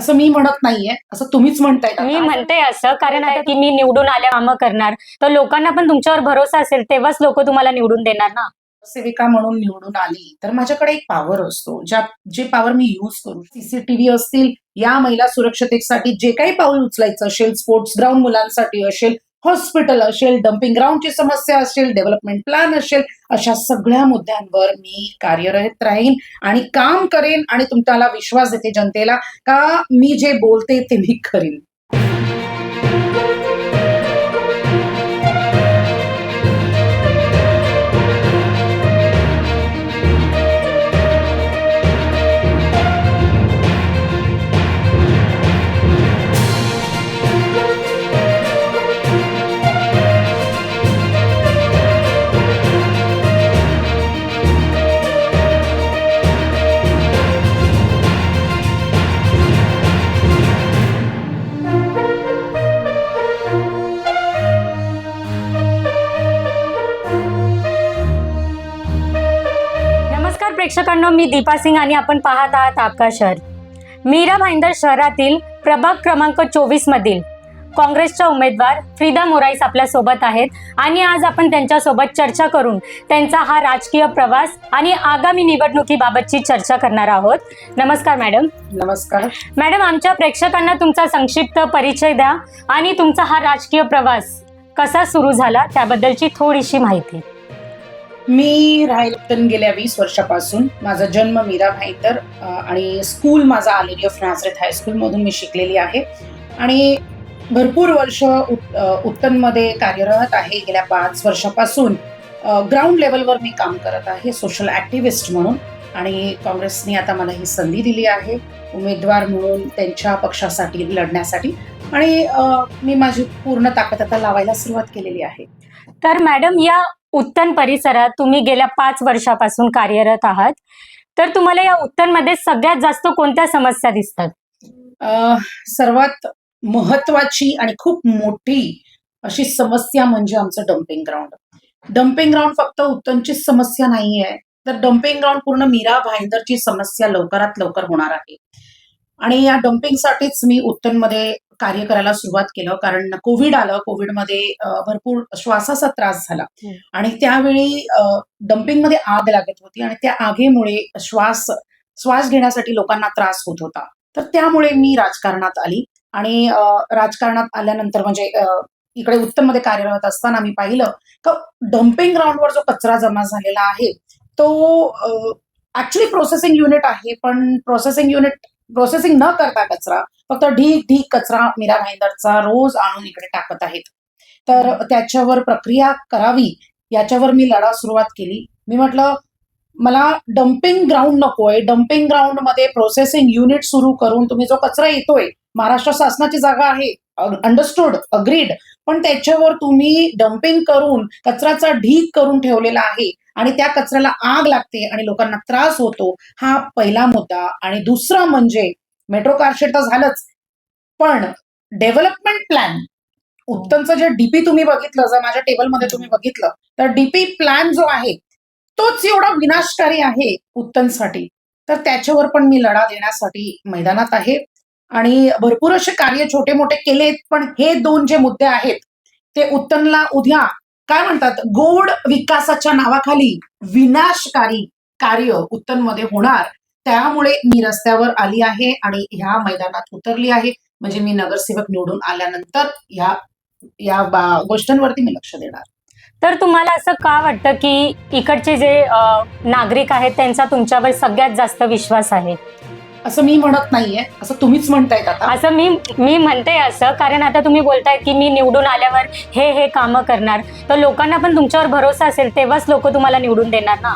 असं मी म्हणत नाहीये, असं तुम्हीच म्हणताय का? मी म्हणते असं कारण आता की मी निवडून आल्या कामं करणार, तर लोकांना पण तुमच्यावर भरोसा असेल तेव्हाच लोक तुम्हाला निवडून देणार ना. सेविका म्हणून निवडून आली तर माझ्याकडे एक पॉवर असतो, जे पॉवर मी यूज करू. सीसीटीव्ही असतील, या महिला सुरक्षतेसाठी जे काही पाऊल उचलायचं असेल, स्पोर्ट्स ग्राउंड मुलांसाठी असेल, हॉस्पिटल असेल, डम्पिंग ग्राउंडची समस्या असेल, डेव्हलपमेंट प्लॅन असेल, अशा सगळ्या मुद्द्यांवर मी कार्यरत राहीन आणि काम करेन आणि तुम्हाला विश्वास देते जनतेला का मी जे बोलते ते मी करीन. नमस्कार प्रेक्षकांनो, मी दीपा सिंग आणि आपण पाहत आहात आपका शहर. मीरा भाईंदर शहरातील प्रभाग क्रमांक 24 मधील काँग्रेसच्या उमेदवार फ्रीदा मोराईस आपल्या सोबत आहेत आणि आज आपण त्यांच्यासोबत चर्चा करून त्यांचा हा राजकीय प्रवास आणि आगामी निवडणुकीबाबतची चर्चा करणार आहोत. नमस्कार मॅडम. नमस्कार मॅडम, आमच्या प्रेक्षकांना तुमचा संक्षिप्त परिचय द्या आणि तुमचा हा राजकीय प्रवास कसा सुरू झाला त्याबद्दलची थोडीशी माहिती. मी राहिलो गेल्या 20 वर्षापासून. माझा जन्म मीरा भाईंदर आणि स्कूल माझा आलेली ऑफ नाझरेथ हायस्कूल मधून मी शिकलेली आहे आणि भरपूर वर्ष उत्तनमध्ये कार्यरत आहे. गेल्या 5 वर्षापासून ग्राउंड लेवलवर मी काम करत आहे सोशल ऍक्टिव्हिस्ट म्हणून आणि काँग्रेसने आता मला ही संधी दिली आहे उमेदवार म्हणून त्यांच्या पक्षासाठी लढण्यासाठी आणि मी माझी पूर्ण ताकद आता लावायला सुरुवात केलेली आहे. तर मॅडम, या उत्तन परिसरात तुम्ही गेल्या 5 वर्षापासून कार्यरत आहात, तर तुम्हाला या उत्तनमध्ये सगळ्यात जास्त कोणत्या समस्या दिसतात? सर्वात महत्वाची आणि खूप मोठी अशी समस्या म्हणजे आमचं डम्पिंग ग्राउंड. डम्पिंग ग्राउंड फक्त उत्तनची समस्या नाहीये, तर डम्पिंग ग्राउंड पूर्ण मीरा भाईंदरची समस्या लवकरात लवकर होणार आहे आणि या डम्पिंगसाठीच मी उत्तनमध्ये कार्य करायला सुरुवात केलं. कारण कोविड आलं, कोविडमध्ये भरपूर श्वासाचा त्रास झाला आणि त्यावेळी डम्पिंगमध्ये आग लागत होती आणि त्या आगीमुळे श्वास घेण्यासाठी लोकांना त्रास होत होता. तर त्यामुळे मी राजकारणात आली आणि राजकारणात आल्यानंतर म्हणजे इकडे उत्तनमध्ये कार्यरत असताना मी पाहिलं की डम्पिंग ग्राउंडवर जो कचरा जमा झालेला आहे तो ऍक्च्युली प्रोसेसिंग युनिट आहे, पण प्रोसेसिंग न करता कचरा फक्त ढीक कचरा मीरा भाईंदरचा रोज आणून इकडे टाकत आहेत. तर त्याच्यावर प्रक्रिया करावी याच्यावर मी लढा सुरुवात केली. मी म्हटलं मला डम्पिंग ग्राउंड नकोय, डम्पिंग ग्राउंड मध्ये प्रोसेसिंग युनिट सुरू करून तुम्ही जो कचरा येतोय, महाराष्ट्र शासनाची जागा आहे, अंडरस्टूड, अग्रीड, पण त्याच्यावर तुम्ही डम्पिंग करून कचऱ्याचा ढीक करून ठेवलेला आहे आणि त्या कचऱ्याला आग लागते आणि लोकांना त्रास होतो. हा पहिला मुद्दा. आणि दुसरा म्हणजे मेट्रो कारशेड तर झालंच, पण डेव्हलपमेंट प्लॅन उत्तमचं जे डीपी तुम्ही बघितलं, जर माझ्या टेबलमध्ये तुम्ही बघितलं तर डीपी प्लॅन जो आहे तोच एवढा विनाशकारी आहे उत्तनसाठी. तर त्याच्यावर पण मी लढा देण्यासाठी मैदानात आहे आणि भरपूर असे कार्य छोटे मोठे केलेत, पण हे 2 जे मुद्दे आहेत ते उत्तनला उद्या काय म्हणतात, गोड विकासाच्या नावाखाली विनाशकारी कार्य उत्तनमध्ये होणार. त्यामुळे मी रस्त्यावर आली आहे आणि ह्या मैदानात उतरली आहे. म्हणजे मी नगरसेवक निवडून आल्यानंतर या गोष्टींवरती मी लक्ष देणार. तर तुम्हाला असं का वाटतं की इकडचे जे नागरिक आहेत त्यांचा तुमच्यावर सगळ्यात जास्त विश्वास आहे? असं मी म्हणत नाहीये, असं तुम्हीच म्हणतायत आता. असं मी म्हणते असं कारण आता तुम्ही बोलताय की मी निवडून आल्यावर हे कामं करणार, तर लोकांना पण तुमच्यावर भरोसा असेल तेव्हाच लोक तुम्हाला निवडून देणार ना.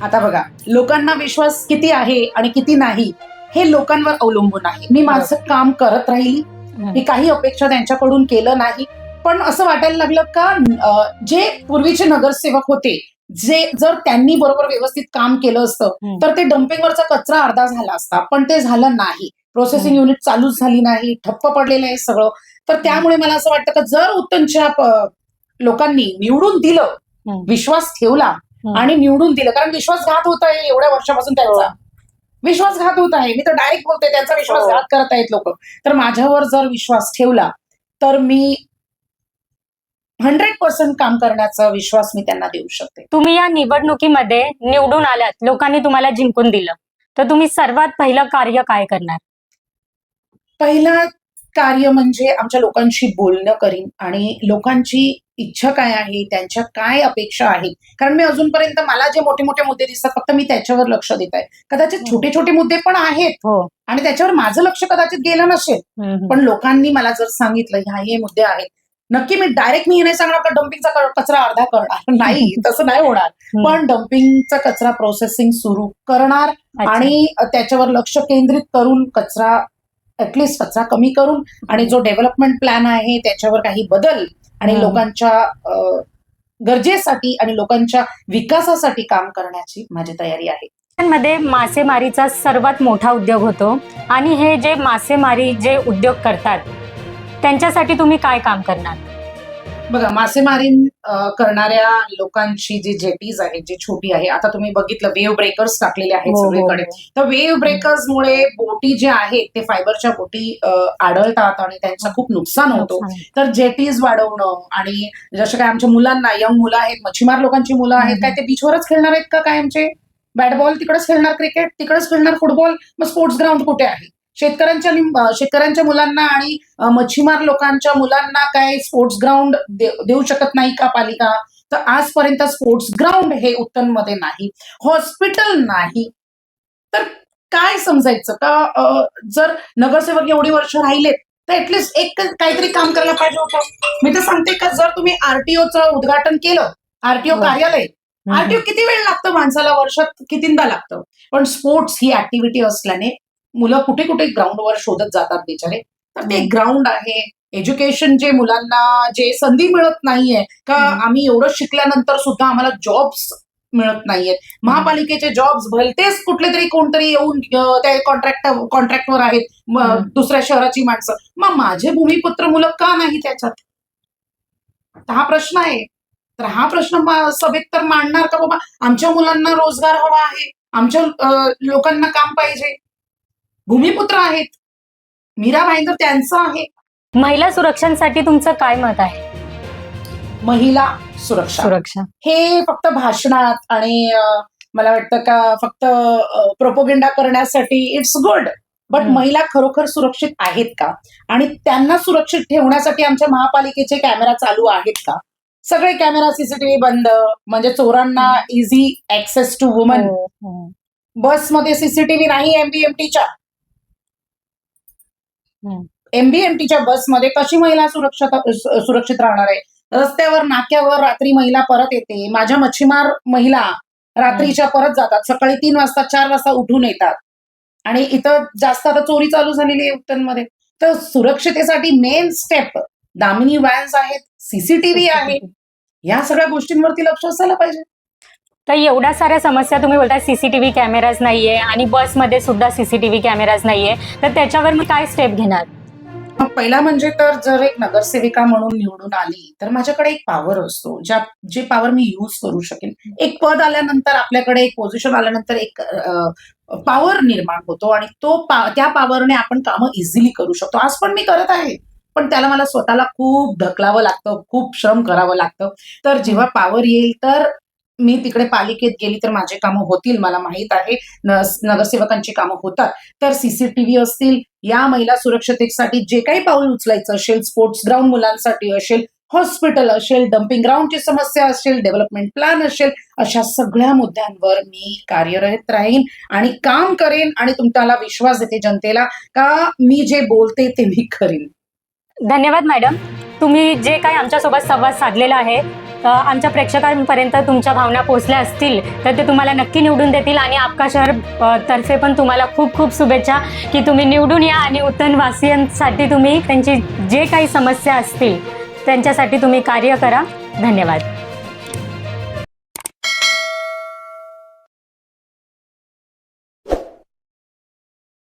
आता बघा, लोकांना विश्वास किती आहे आणि किती नाही हे लोकांवर अवलंबून आहे. मी माझं काम करत राहिली, मी काही अपेक्षा त्यांच्याकडून केलं नाही, पण असं वाटायला लागलं का जे पूर्वीचे नगरसेवक होते, जर त्यांनी बरोबर व्यवस्थित काम केलं असतं तर ते डम्पिंगवरचा कचरा अर्धा झाला असता, पण ते झालं नाही. प्रोसेसिंग युनिट चालूच झाली नाही, ठप्प पडलेलं आहे सगळं. तर त्यामुळे मला असं वाटतं की जर उत्तनच्या लोकांनी निवडून दिलं, विश्वास ठेवला आणि निवडून दिलं, कारण विश्वासघात होत आहे एवढ्या वर्षापासून त्यांचा, विश्वासघात होत आहे. मी तर डायरेक्ट बोलते, त्यांचा विश्वासघात करत आहेत लोक. तर माझ्यावर जर विश्वास ठेवला तर मी 100% काम करण्याचा विश्वास मी त्यांना देऊ शकते. तुम्ही या निवडणुकीमध्ये निवडून आलात, लोकांनी तुम्हाला जिंकून दिलं, तर तुम्ही सर्वात पहिलं कार्य काय करणार? पहिलं कार्य म्हणजे आमच्या लोकांशी बोलणं करीन आणि लोकांची इच्छा काय आहे, त्यांच्या काय अपेक्षा आहेत. कारण मी अजूनपर्यंत मला जे मोठे मोठे मुद्दे दिसतात फक्त मी त्याच्यावर लक्ष देत आहे. कदाचित छोटे छोटे मुद्दे पण आहेत हो. आणि त्याच्यावर माझं लक्ष कदाचित गेलं नसेल, पण लोकांनी मला जर सांगितलं ह्या हे मुद्दे आहेत, नक्की मी डायरेक्ट मी हे नाही सांगणार का डम्पिंगचा कचरा अर्धा करणार नाही, तसं नाही होणार. पण डम्पिंगचा कचरा प्रोसेसिंग सुरू करणार आणि त्याच्यावर लक्ष केंद्रित करून कचरा ऍटलिस्ट कचरा कमी करून आणि जो डेव्हलपमेंट प्लॅन आहे त्याच्यावर काही बदल आणि लोकांच्या गरजेसाठी आणि लोकांच्या विकासासाठी काम करण्याची माझी तयारी आहे. मध्ये मासेमारीचा सर्वात मोठा उद्योग होतो आणि हे जे मासेमारी जे उद्योग करतात त्यांच्यासाठी तुम्ही काय काम करणार? बघा, मासेमारी करणाऱ्या लोकांची जी जेटीज आहेत, जी छोटी आहे, आता तुम्ही बघितलं वेव्ह ब्रेकर्स टाकलेले आहेत सगळीकडे. तर वेव्ह ब्रेकर्समुळे बोटी जे आहेत ते फायबरच्या बोटी आढळतात आणि त्यांचं खूप नुकसान होतं. तर जेटीज वाढवणं आणि जसं काय आमच्या मुलांना, यंग मुलं आहेत, मच्छीमार लोकांची मुलं आहेत, काय ते बीचवरच खेळणार आहेत का? काय आमचे बॅट बॉल तिकडेच खेळणार, क्रिकेट तिकडेच खेळणार, फुटबॉल? मग स्पोर्ट्स ग्राउंड कुठे आहे? शेतकऱ्यांच्या मुलांना आणि मच्छीमार लोकांच्या मुलांना काय स्पोर्ट्स ग्राउंड देऊ शकत नाही का पालिका? तर आजपर्यंत स्पोर्ट्स ग्राउंड हे उत्तनमध्ये नाही, हॉस्पिटल नाही, तर काय समजायचं का? जर नगरसेवक एवढी वर्ष राहिलेत तर ऍटलिस्ट एक काहीतरी काम करायला पाहिजे होतं. मी तर सांगते का, जर तुम्ही आरटीओचं उद्घाटन केलं, आरटीओ कार्यालय, आरटीओ किती वेळ लागतं माणसाला, वर्षात कितींदा लागतं. पण स्पोर्ट्स ही ऍक्टिव्हिटी असल्याने मुलं कुठे कुठे ग्राउंडवर शोधत जातात बिचारे. तर ते ग्राउंड आहे, एज्युकेशन जे मुलांना जे संधी मिळत नाहीये का, आम्ही एवढं शिकल्यानंतर सुद्धा आम्हाला जॉब्स मिळत नाहीयेत. महापालिकेचे जॉब्स भलतेच कुठले तरी कोणतरी येऊन त्या कॉन्ट्रॅक्टवर आहेत, दुसऱ्या शहराची माणसं. मग माझे भूमिपुत्र मुलं का नाही त्याच्यात? हा प्रश्न आहे. तर हा प्रश्न सभेत तर मांडणार का बाबा आमच्या मुलांना रोजगार हवा आहे, आमच्या लोकांना काम पाहिजे, भूमिपुत्र आहेत, मीरा भाईंदर त्यांचं आहे. महिला सुरक्षांसाठी तुमचं काय मत आहे? महिला सुरक्षा हे फक्त भाषणात आणि मला वाटतं का फक्त प्रोपोगेंडा करण्यासाठी इट्स गुड, बट महिला खरोखर सुरक्षित आहेत का? आणि त्यांना सुरक्षित ठेवण्यासाठी आमच्या महापालिकेचे कॅमेरा चालू आहेत का? सगळे कॅमेरा, सीसीटीव्ही बंद, म्हणजे चोरांना इझी ऍक्सेस टू वुमन. बसमध्ये सीसीटीव्ही नाही एमबीएमटीच्या बसमध्ये कशी महिला सुरक्षित राहणार आहे? रस्त्यावर, नाक्यावर रात्री महिला परत येते. माझ्या मच्छीमार महिला रात्रीच्या परत जातात, सकाळी 3 वाजता 4 वाजता उठून येतात. आणि इथं जास्त आता चोरी चालू झालेली आहे उत्तनमध्ये. तर सुरक्षितेसाठी मेन स्टेप दामिनी व्हॅन्स आहेत, सीसीटीव्ही आहे, या सगळ्या गोष्टींवरती लक्ष असायला पाहिजे. तर एवढ्या साऱ्या समस्या तुम्ही बोलता, सीसीटीव्ही कॅमेराज नाहीये आणि बसमध्ये सुद्धा सीसीटीव्ही कॅमेराज नाहीये, तर त्याच्यावर मी काय स्टेप घेणार? पहिला म्हणजे तर जर एक नगरसेविका म्हणून निवडून आली तर माझ्याकडे एक पॉवर असतो, जे पॉवर मी यूज करू शकेन. एक पद आल्यानंतर, आपल्याकडे एक पोझिशन आल्यानंतर एक पॉवर निर्माण होतो आणि त्या पॉवरने आपण कामं इझिली करू शकतो. आज पण मी करत आहे, पण त्याला मला स्वतःला खूप ढकलावं लागतं, खूप श्रम करावं लागतं. तर जेव्हा पॉवर येईल तर मी तिकडे पालिकेत गेली तर माझे कामं होतील, मला माहित आहे. नगरसेवकांची कामं होतात. तर सीसीटीव्ही असतील, या महिला सुरक्षतेसाठी जे काही पाऊल उचलायचं असेल, स्पोर्ट्स ग्राउंड मुलांसाठी असेल, हॉस्पिटल असेल, डम्पिंग ग्राउंडची समस्या असेल, डेव्हलपमेंट प्लॅन असेल, अशा सगळ्या मुद्द्यांवर मी कार्यरत राहीन आणि काम करेन आणि तुम्हाला विश्वास देते जनतेला का मी जे बोलते ते मी करीन. धन्यवाद मॅडम. तुम्ही जे काही आमच्यासोबत संवाद साधलेला आहे, आमच्या प्रेक्षकांपर्यंत तुमच्या भावना पोहोचल्या असतील तर ते तुम्हाला नक्की निवडून देतील आणि आपका शहर तर्फे पण तुम्हाला खूप खूप शुभेच्छा की तुम्ही निवडून या आणि उत्तनवासियांसाठी तुम्ही त्यांची जे काही समस्या असतील त्यांच्यासाठी तुम्ही कार्य करा. धन्यवाद.